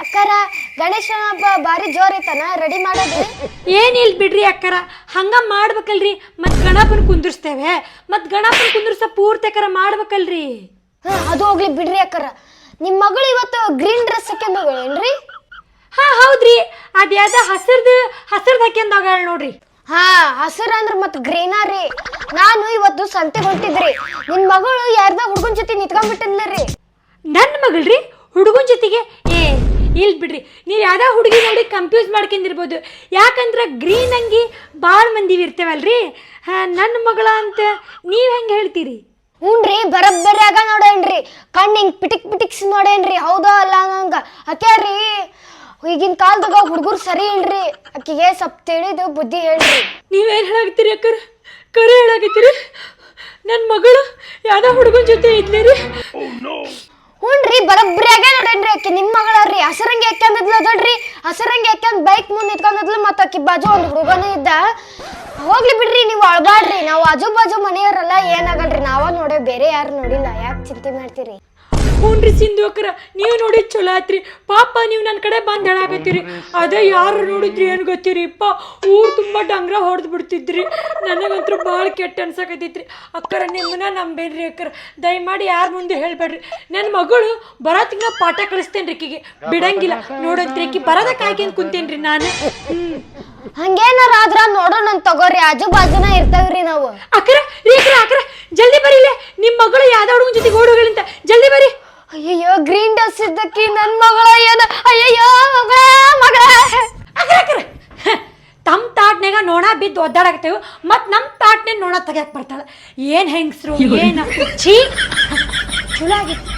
ಅಕ್ಕರ ಗಣೇಶನ ಹಬ್ಬ ಬಾರಿ ಜೋರ್ ಐತನ ರೆಡಿ ಮಾಡೋದು ಏನಿಲ್ಲ ಬಿಡ್ರಿ ಅಕ್ಕರ ಹಂಗ ಮಾಡ್ಬೇಕಲ್ರಿ ಮತ್ ಗಣಪನ ಕುಂದ್ರಸ್ತೇವೆ ಮತ್ ಗಣಪನ ಕುಂದ್ರಸ ಪೂರ್ತಿಕರ ಮಾಡ್ಬೇಕಲ್ರಿ ಅದು ಹೋಗ್ಲಿ ಬಿಡ್ರಿ ಅಕ್ಕರ ನಿಮ್ ಮಗಳು ಇವತ್ತು ಗ್ರೀನ್ ಡ್ರೆಸ್ ಹಾಕ್ಯಂಡ್ ಹೋಗಳೇನ್ರಿ ಹಾ ಹೌದ್ರಿ ಅದ್ಯಾದ ಹಸಿರ್ದು ಹಾಕ್ಯಂದಾಗ ನೋಡ್ರಿ ಹಾ ಹಸಿರು ಅಂದ್ರ ಮತ್ ಗ್ರೀನರಿ ನಾನು ಇವತ್ತು ಸಂತೆ ಹೊಂಟಿದ್ರಿ ನಿನ್ ಮಗಳು ಯಾರ್ದ ಹುಡ್ಗನ್ ಜೊತೆ ನಿಂತ್ಕೊಂಡ್ಬಿಟ್ಟಿದ್ಲರಿ ನನ್ನ ಮಗಳ್ರಿ ಹುಡುಗನ ಜೊತೆಗೆ ಇಲ್ ಬಿಡ್ರಿ ನೀವು ಯಾವ್ದೋ ಹುಡುಗಿ ನೋಡಿ ಕನ್ಫ್ಯೂಸ್ ಮಾಡ್ಕೊಂಡಿರ್ಬೋದು ಯಾಕಂದ್ರೆ ಗ್ರೀನ್ ಅಂಗಿ ಭಾಳ ಮಂದಿ ಇರ್ತೇವಲ್ರಿ ನನ್ನ ಮಗಳ ಅಂತ ನೀವು ಹೆಂಗೆ ಹೇಳ್ತೀರಿ ಹ್ಞೂನ್ರಿ ಬರಬ್ಬರಿ ಆಗ ನೋಡೇನ್ರಿ ಕಣ್ಣು ಹಿಂಗ್ ಪಿಟಿಕ್ಸ್ ನೋಡೇನ್ರಿ ಹೌದಾ ಅಲ್ಲ ಹಂಗ ಅಕ್ಯಾರಿ ಈಗಿನ ಕಾಲದಾಗ ಹುಡುಗರು ಸರಿ ಇಲ್ರಿ ಆಕಿಗೆ ಸ್ವಲ್ಪ ತಿಳಿದು ಬುದ್ಧಿ ಹೇಳ್ರಿ ನೀವೇನು ಹೇಳಾಕತ್ತೀರಿ ಅಕ್ಕರ ಕರೆ ಹೇಳಾಕತ್ತೀರಿ ನನ್ನ ಮಗಳು ಯಾವ್ದೋ ಹುಡುಗನ ಜೊತೆ ಇದ್ಲೇರಿ ಹ್ಞೂನ್ರಿ ಬರಬ್ಬರಿ ಆಗೇ ನೋಡೇನ್ರಿ ಆಕಿ ನಿಮ್ಮ ಮಗಳವ್ರಿ ಹಸರಂಗಿ ಹಾಕ್ಯಂದಿದ್ಲು ಅದಲ್ರಿ ಹಸರಂಗಿ ಹಾಕ್ಯಂದ್ ಬೈಕ್ ಮುಂದೆ ನಿಂತ್ಕೊಂಡಿದ್ಲು ಮತ್ತು ಆಕಿ ಬಾಜು ಒಂದು ಹುಡುಗನೂ ಇದ್ದ ಹೋಗ್ಲಿ ಬಿಡ್ರಿ ನೀವು ಅಳ್ಬಾಡ್ರಿ ನಾವು ಆಜು ಬಾಜು ಮನೆಯವರಲ್ಲ ಏನಾಗಲ್ರಿ ನಾವ ನೋಡೇ ಬೇರೆ ಯಾರು ನೋಡಿಲ್ಲ ಯಾಕೆ ಚಿಂತೆ ಮಾಡ್ತೀರಿ ಹ್ಞೂನ್ರಿ ಸಿಂಧು ಅಕ್ಕರ ನೀವು ನೋಡಿದ್ ಚಲೋ ಆತ್ರಿ ಪಾಪ ನೀವು ನನ್ನ ಕಡೆ ಬಂದು ಹೇಳಾಕತ್ತೀರಿ ಅದೇ ಯಾರು ನೋಡಿದ್ರಿ ಏನು ಗೊತ್ತೀರಿ ಅಪ್ಪ ಊರು ತುಂಬ ಡಂಗ್ರ ಹೊಡೆದು ಬಿಡ್ತಿದ್ರಿ ನನಗಂತೂ ಭಾಳ ಕೆಟ್ಟ ಅನ್ಸಕತ್ತೈತ್ರಿ ಅಕ್ಕರ ನಿಮ್ಮನ್ನ ನಂಬೇನ್ರಿ ಅಕ್ಕರ ದಯಮಾಡಿ ಯಾರ ಮುಂದೆ ಹೇಳ್ಬೇಡ್ರಿ ನನ್ನ ಮಗಳು ಬರೋ ತಿಂಗಳ ಪಾಠ ಕಳಿಸ್ತೇನೆ ರೀ ಆಕಿಗೆ ಬಿಡಂಗಿಲ್ಲ ನೋಡಂತ್ರಿ ಆಕಿ ಬರೋದಕ್ಕೆ ಹಾಕಿಂದು ಕುಂತೇನ್ರಿ ನಾನು ಹಂಗೇನಾರ ಆದ್ರ ನೋಡೋಣ ತಗೋರಿ ಆಜು ಬಾಜುನ ಇರ್ತೇವ್ರಿ ನಾವು ಅಕ್ಕರ ರೀ ಅಕ್ಕರ ಜಲ್ದಿ ಬರೀಲೆ ನಿಮ್ಮ ಮಗಳು ಯಾವ್ದೋ ಹುಡುಗನ ಜೊತೆಗೆ ಓಡೋಗಳಿಂತ ಜಲ್ದಿ ಬರೀ ಅಯ್ಯಯ್ಯೋ ಗ್ರೀನ್ ಡ್ರೆಸ್ ಇದ್ದಕ್ಕಿ ನನ್ ಮಗಳ ಏನ ಅಯ್ಯಯ್ಯೋ ಮಗಳ ತಮ್ಮ ತಾಟ್ನಾಗ ನೋಣ ಬಿದ್ದು ಒದ್ದಾಡಾಕತ್ತೇವು ಮತ್ತು ನಮ್ಮ ತಾಟ್ನೇ ನೋಣ ತೆಗ್ಯಾಕ ಬರ್ತಾಳೆ ಏನು ಹೆಂಗಸ್ರು ಏನು ಛೀ ಚಲೋ ಆಗಿತ್ತು